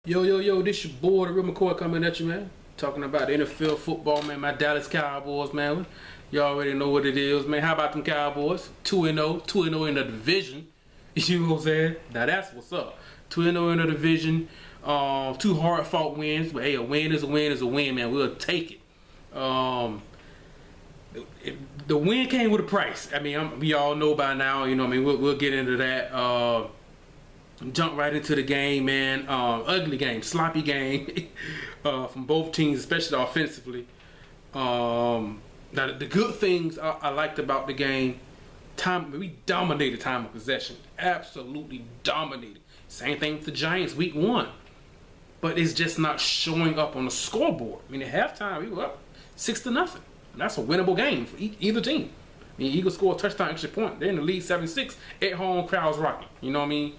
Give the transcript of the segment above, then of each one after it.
Yo, this your boy, the real McCoy, coming at you, man. Talking about the NFL football, man. My Dallas Cowboys, man. You already know what it is, man. How about them Cowboys? 2-0, 2-0 in the division. You know what I'm saying? Now that's what's up. 2-0 in the division. Two hard-fought wins, but hey, a win is a win is a win, man. We'll take it. The win came with a price. I mean, we all know by now. You know what I mean? We'll get into that. Jump right into the game, man. Ugly game, sloppy game from both teams, especially offensively. Now, the good things I liked about the game, we dominated time of possession. Absolutely dominated. Same thing with the Giants week 1. But it's just not showing up on the scoreboard. I mean, at halftime, we were up 6-0. That's a winnable game for either team. I mean, Eagles scored a touchdown extra point. They're in the lead 7-6. At home, crowds rocking. You know what I mean?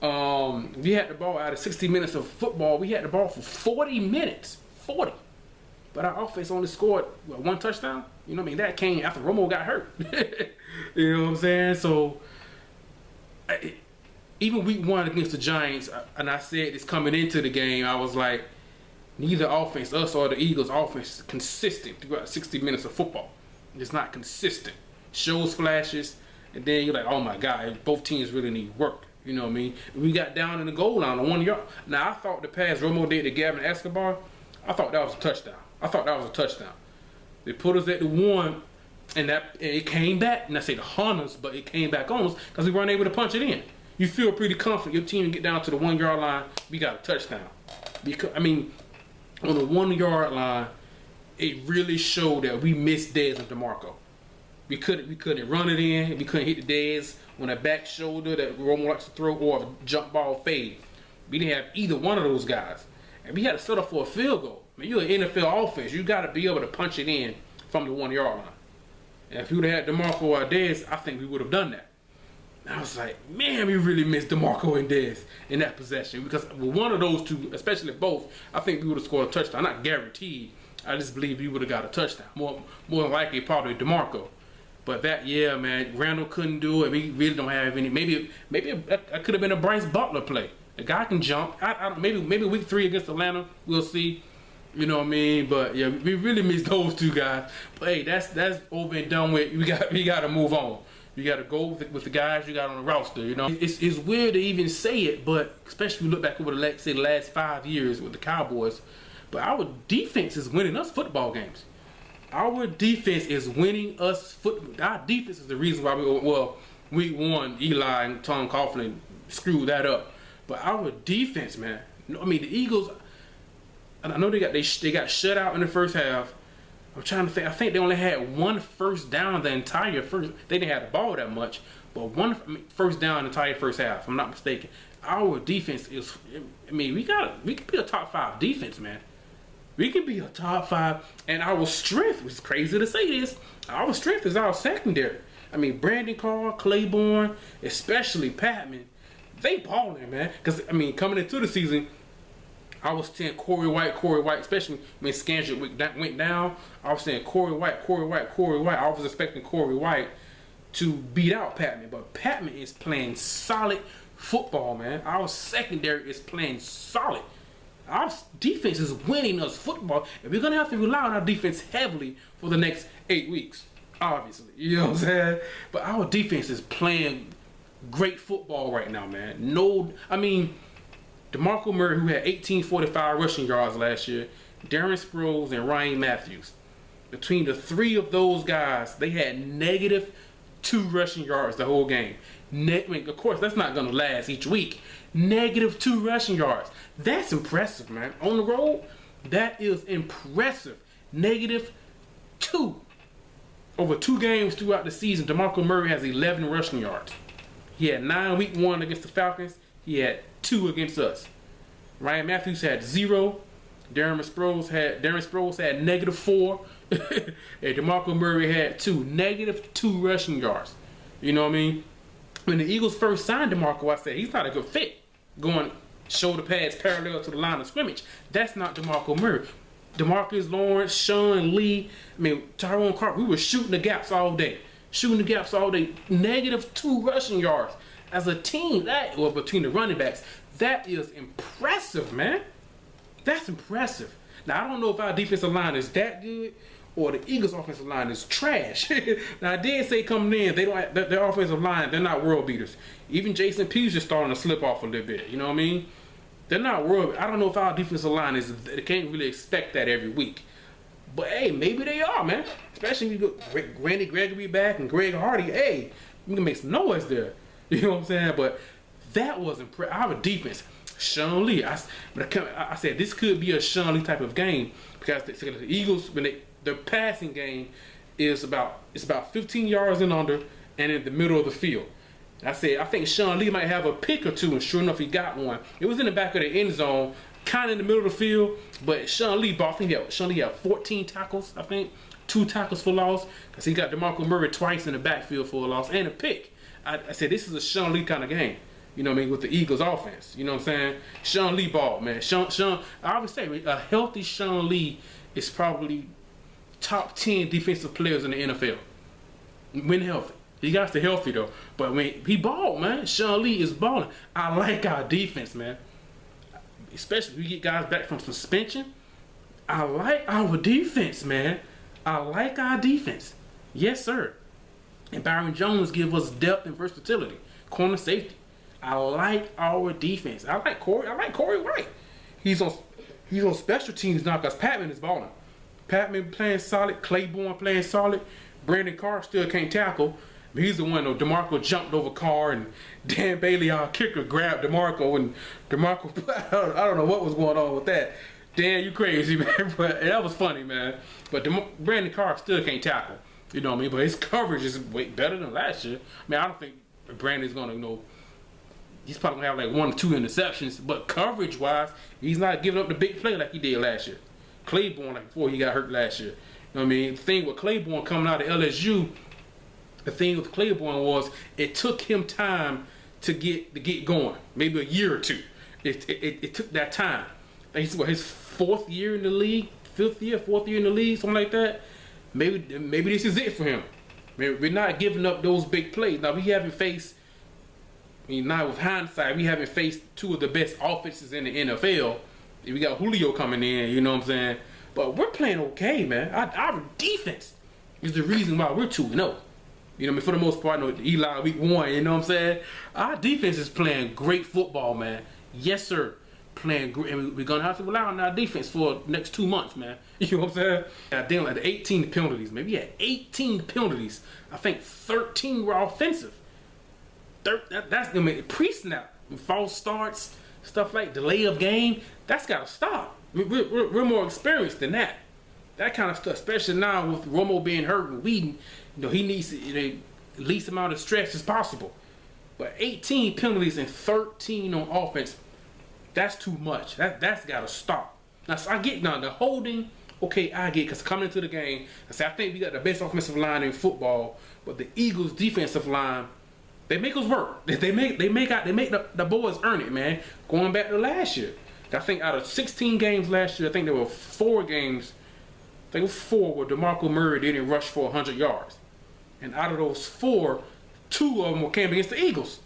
We had the ball out of 60 minutes of football. We had the ball for 40 minutes. 40. But our offense only scored, one touchdown? You know what I mean? That came after Romo got hurt. You know what I'm saying? So, even week 1 against the Giants, and I said this coming into the game, I was like, neither offense, us or the Eagles' offense, is consistent throughout 60 minutes of football. It's not consistent. Shows flashes, and then you're like, oh my God, both teams really need work. You know what I mean? We got down in the goal line on 1 yard. Now, I thought the pass Romo did to Gavin Escobar, I thought that was a touchdown. They put us at the 1, and it came back. And I say the Hunters, but it came back on us because we weren't able to punch it in. You feel pretty confident your team get down to the 1 yard line, we got a touchdown. Because I mean, on the 1 yard line, it really showed that we missed Dez and DeMarco. We couldn't run it in. We couldn't hit the Dez on a back shoulder that Romo likes to throw, or a jump ball fade. We didn't have either one of those guys. And we had to set up for a field goal. I mean, you're an NFL offense. You got to be able to punch it in from the 1 yard line. And if we would have had DeMarco or Dez, I think we would have done that. And I was like, man, we really missed DeMarco and Dez in that possession. Because with one of those two, especially both, I think we would have scored a touchdown. Not guaranteed. I just believe we would have got a touchdown. More than likely, probably DeMarco. But that, yeah, man, Randall couldn't do it. We really don't have any. Maybe it could have been a Bryce Butler play. The guy can jump. Maybe week 3 against Atlanta, we'll see. You know what I mean? But yeah, we really missed those two guys. But hey, that's over and done with. We got to move on. You got to go with the guys you got on the roster. You know, it's weird to even say it, but especially if you look back over the last 5 years with the Cowboys. But our defense is winning us football games. Our defense is winning us football. Our defense is the reason why week 1, Eli and Tom Coughlin screwed that up. But our defense, man. I mean, the Eagles. I know they got shut out in the first half. I'm trying to think. I think they only had 1 first down the entire first. They didn't have the ball that much, but 1 first down the entire first half. If I'm not mistaken. Our defense is. I mean, we could be a top 5 defense, man. We can be a top 5, and our strength, which is crazy to say this, our strength is our secondary. I mean, Brandon Carr, Claiborne, especially Patman, they balling, man. Because, I mean, coming into the season, I was saying Corey White, especially when Scandrick went down. I was saying Corey White. I was expecting Corey White to beat out Patman, but Patman is playing solid football, man. Our secondary is playing solid. Our defense is winning us football, and we're going to have to rely on our defense heavily for the next 8 weeks, obviously. You know what I'm saying? But our defense is playing great football right now, man. DeMarco Murray, who had 1845 rushing yards last year, Darren Sproles, and Ryan Matthews. Between the 3 of those guys, they had -2 rushing yards the whole game. Of course, that's not going to last each week. -2 rushing yards. That's impressive, man. On the road, that is impressive. -2. Over 2 games throughout the season, DeMarco Murray has 11 rushing yards. He had 9 week 1 against the Falcons. He had 2 against us. Ryan Matthews had 0. Darren Sproles had -4. And DeMarco Murray had 2. -2 rushing yards. You know what I mean? When the Eagles first signed DeMarco, I said he's not a good fit. Going shoulder pads parallel to the line of scrimmage. That's not DeMarco Murray. DeMarcus Lawrence, Sean Lee, Tyrone Clark, we were shooting the gaps all day. -2 rushing yards. as a team, or between the running backs, that is impressive, man. That's impressive. Now, I don't know if our defensive line is that good or the Eagles' offensive line is trash. Now, I did say coming in, their offensive line, they're not world beaters. Even Jason Peters is starting to slip off a little bit. You know what I mean? They're not world. I don't know if our defensive line is. They can't really expect that every week. But hey, maybe they are, man. Especially if you get Randy Gregory back and Greg Hardy. Hey, you can make some noise there. You know what I'm saying? But that was impressive. Our defense, Sean Lee. I said this could be a Sean Lee type of game because the Eagles, their passing game is about 15 yards and under, and in the middle of the field. I said, I think Sean Lee might have a pick or two, and sure enough, he got one. It was in the back of the end zone, kind of in the middle of the field, but Sean Lee Sean Lee had 14 tackles, I think, 2 tackles for loss, because he got DeMarco Murray twice in the backfield for a loss, and a pick. I said, this is a Sean Lee kind of game, you know what I mean, with the Eagles offense, you know what I'm saying? Sean Lee ball, man. I always say, a healthy Sean Lee is probably top 10 defensive players in the NFL, when healthy. He got to stay healthy though, but when he balled, man, Sean Lee is balling. I like our defense, man. Especially if we get guys back from suspension. I like our defense, man. I like our defense. Yes, sir. And Byron Jones gives us depth and versatility. Corner safety. I like our defense. I like Corey White. He's on special teams now because Patman is balling. Patman playing solid. Claiborne playing solid. Brandon Carr still can't tackle. He's the one though. DeMarco jumped over Carr, and Dan Bailey, our kicker, grabbed DeMarco, and DeMarco, I don't know what was going on with that. Dan, you crazy, man. But that was funny, man. But Brandon Carr still can't tackle. You know what I mean? But his coverage is way better than last year. I mean, I don't think Brandon's going to, he's probably going to have like 1 or 2 interceptions. But coverage-wise, he's not giving up the big play like he did last year. Claiborne, like before he got hurt last year. You know what I mean? The thing with Claiborne coming out of LSU, the thing with Claiborne was it took him time to get going, maybe a year or 2. It took that time. I think he's his 4th year in the league, 4th year in the league, something like that. Maybe this is it for him. Maybe we're not giving up those big plays. Now we haven't faced. I mean, now with hindsight, we haven't faced 2 of the best offenses in the NFL. We got Julio coming in, you know what I'm saying? But we're playing okay, man. Our defense is the reason why we're 2-0. You know what I mean? For the most part, Eli week 1, you know what I'm saying? Our defense is playing great football, man. Yes, sir. Playing great. And we're going to have to rely on our defense for the next 2 months, man. You know what I'm saying? Damn, like 18 penalties, man. We had 18 penalties. I think 13 were offensive. That's going to make it pre-snap. False starts, stuff like delay of game. That's got to stop. We're more experienced than that. That kind of stuff, especially now with Romo being hurt and Whedon. He needs the least amount of stress as possible. But 18 penalties and 13 on offense, that's too much. That's got to stop. Now, so I get now the holding. Okay, I get because coming into the game, I think we got the best offensive line in football. But the Eagles' defensive line, they make us work. They make the boys earn it, man. Going back to last year, I think out of 16 games last year, I think there were 4 games. I think it was 4 where DeMarco Murray didn't rush for 100 yards. And out of those 4, 2 of them came against the Eagles.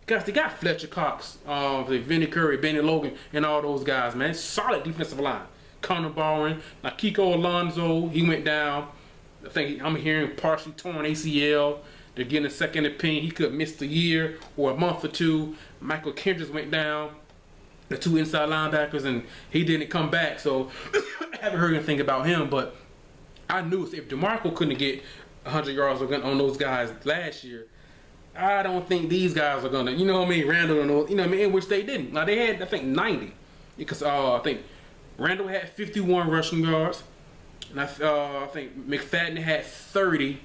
Guys, they got Fletcher Cox, Vinny Curry, Benny Logan, and all those guys, man. Solid defensive line. Connor Barron, Kiko Alonso, he went down. I think I'm hearing partially torn ACL. They're getting a second opinion. He could miss the year or a month or 2. Michael Kendricks went down. The 2 inside linebackers, and he didn't come back. So I haven't heard anything about him, but I knew if DeMarco couldn't get 100 yards on those guys last year, I don't think these guys are gonna, you know what I mean, Randall and those, you know what I mean, in which they didn't. Now they had, I think, 90, because I think Randall had 51 rushing yards, and I think McFadden had 30.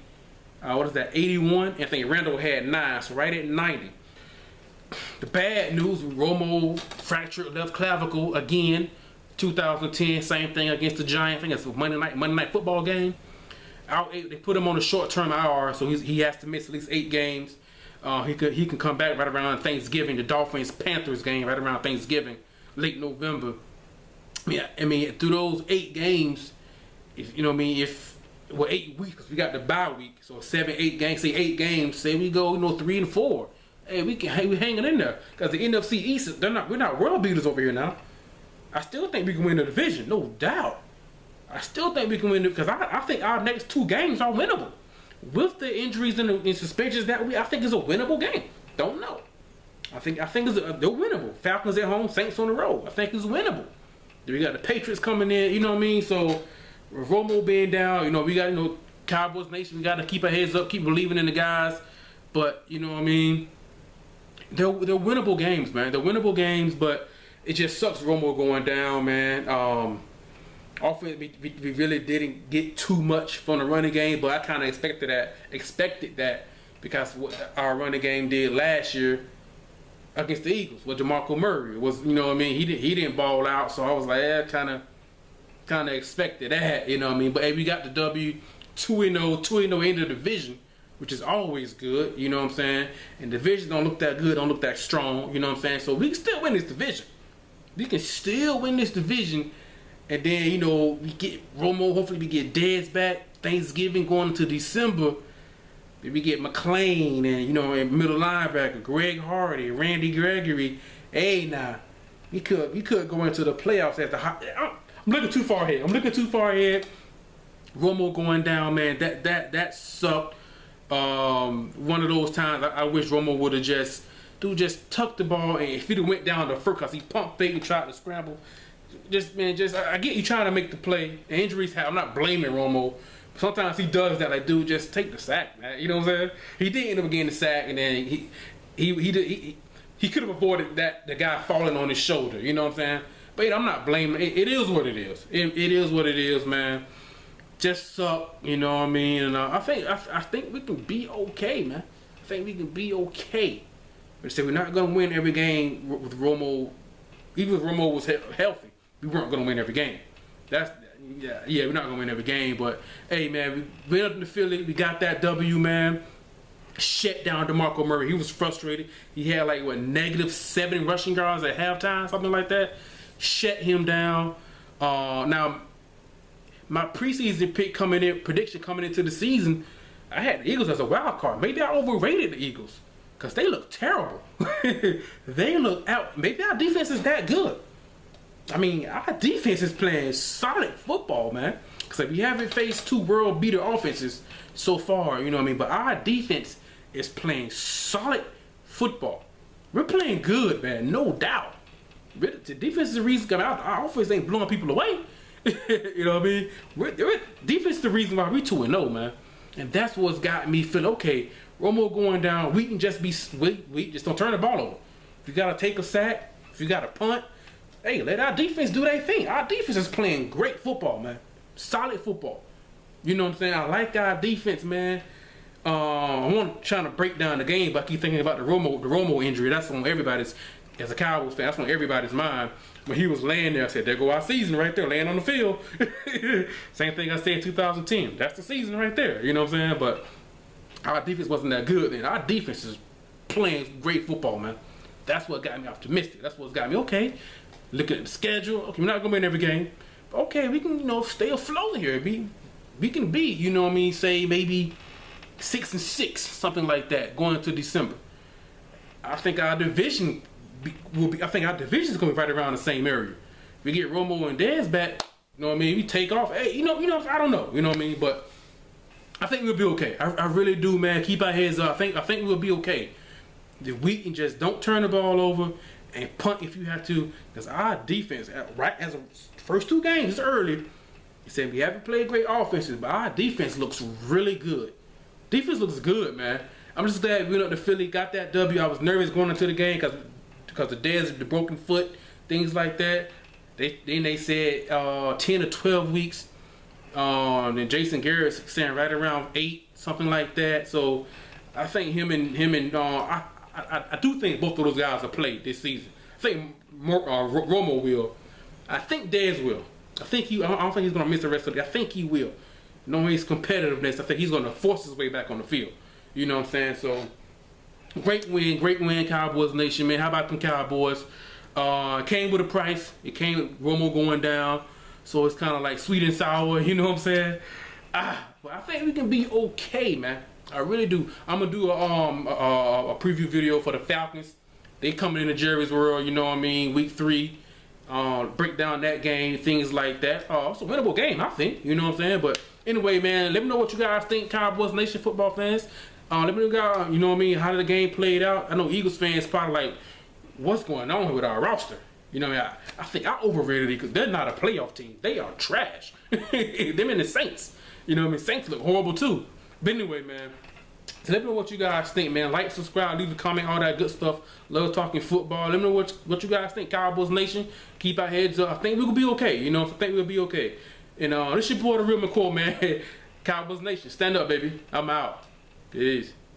81? And I think Randall had 9, so right at 90. The bad news: Romo fractured left clavicle again. 2010, same thing against the Giants. I think it's a Monday night football game. They put him on a short-term IR, so he has to miss at least 8 games. He can come back right around Thanksgiving. The Dolphins-Panthers game right around Thanksgiving, late November. Yeah, I mean through those 8 games, if you know what I mean, 8 weeks, because we got the bye week, so 7, 8 games. Say 8 games. Say we go 3 and 4. hey, we hanging in there because the NFC East, we're not world beaters over here now. I still think we can win the division, no doubt. I still think we can win it because I think our next 2 games are winnable. With the injuries and the suspensions I think it's a winnable game. Don't know. I think they're winnable. Falcons at home, Saints on the road. I think it's winnable. Then we got the Patriots coming in. You know what I mean? So Romo being down, you know, we got Cowboys Nation. We got to keep our heads up, keep believing in the guys. But you know what I mean? They're winnable games, man. They're winnable games, but it just sucks Romo going down, man. Offense, we really didn't get too much from the running game, but I kind of expected that because what our running game did last year against the Eagles with DeMarco Murray was, you know what I mean, he didn't ball out, so I was like, kind of expected that, you know what I mean. But hey, we got the W, 2-0 in the division, which is always good, you know what I'm saying. And division don't look that good, don't look that strong, you know what I'm saying. So we can still win this division. We can still win this division. And then, you know, we get Romo, hopefully we get Dez back, Thanksgiving going into December. We get McClain and, you know, and middle linebacker, Greg Hardy, Randy Gregory. Hey, now, we could go into the playoffs at the high. I'm looking too far ahead. Romo going down, man, that sucked. One of those times I wish Romo would have just tucked the ball, and if he'd have went down the first, because he pumped fake and tried to scramble. I get you trying to make the play. The injuries happen. I'm not blaming Romo. Sometimes he does that. Like, dude, just take the sack, man. You know what I'm saying? He did end up getting the sack, and then he could have avoided the guy falling on his shoulder. You know what I'm saying? But I'm not blaming. It is what it is. It is what it is, man. Just suck. You know what I mean? And I think we can be okay, man. I think we can be okay. But say we're not gonna win every game with Romo. Even if Romo was healthy, we weren't going to win every game. We're not going to win every game. But, hey, man, we went up to Philly. We got that W, man. Shut down DeMarco Murray. He was frustrated. He had, like, -7 rushing yards at halftime, something like that. Shut him down. Now, my preseason prediction coming into the season, I had the Eagles as a wild card. Maybe I overrated the Eagles because they look terrible. They look out. Maybe our defense is that good. I mean, our defense is playing solid football, man. Because we haven't faced 2 world beater offenses so far, you know what I mean? But our defense is playing solid football. We're playing good, man, no doubt. The defense is the reason our offense ain't blowing people away. You know what I mean? Defense is the reason why we 2-0, man. And that's what's got me feeling, okay, Romo going down, we can just we just don't turn the ball over. If you got to take a sack, if you got to punt, hey, let our defense do their thing. Our defense is playing great football, man. Solid football. You know what I'm saying? I like our defense, man. I want trying to break down the game, but I keep thinking about the Romo injury. That's on everybody's, as a Cowboys fan, that's on everybody's mind. When he was laying there, I said, there go our season right there, laying on the field. Same thing I said in 2010. That's the season right there. You know what I'm saying? But our defense wasn't that good then. Our defense is playing great football, man. That's what got me optimistic. That's what's got me, okay, looking at the schedule. Okay, we're not going to win every game. But okay, we can, you know, stay afloat here. We can be, you know what I mean, say maybe 6-6, something like that, going into December. I think our division will be. I think our division is going to be right around the same area. If we get Romo and Dez back, you know what I mean, we take off. Hey, you know, I don't know, you know what I mean, but I think we'll be okay. I really do, man. Keep our heads up. I think we'll be okay. If we can just don't turn the ball over and punt if you have to, because our defense, right as the first 2 games early, he said we haven't played great offenses, but our defense looks really good. Defense looks good, man. I'm just glad we went up to Philly, got that W. I was nervous going into the game because the Dez, the broken foot, things like that. They said 10 to 12 weeks. Then Jason Garrett's saying right around 8, something like that. So I think him and I do think both of those guys will play this season. I think Romo will. I think Dez will. I don't think he's going to miss the rest of it. I think he will. Knowing his competitiveness, I think he's going to force his way back on the field. You know what I'm saying? So, great win, Cowboys Nation, man. How about them Cowboys? It came with a price. It came with Romo going down. So, it's kind of like sweet and sour. You know what I'm saying? But I think we can be okay, man. I really do. I'm gonna do a preview video for the Falcons. They coming into Jerry's World, you know what I mean, week 3. Break down that game, things like that. It's a winnable game, I think. You know what I'm saying? But anyway, man, let me know what you guys think, Cowboys Nation football fans. Let me know, guys, you know what I mean, how did the game played out? I know Eagles fans probably like, what's going on here with our roster? You know, I think I overrated it because they're not a playoff team. They are trash. Them and the Saints. You know what I mean? Saints look horrible too. But anyway, man. So let me know what you guys think, man. Like, subscribe, leave a comment, all that good stuff. Love talking football. Let me know what you guys think, Cowboys Nation. Keep our heads up. I think we'll be okay. You know, I think we'll be okay. And this your boy, the real McCoy, man. Cowboys Nation. Stand up, baby. I'm out. Peace.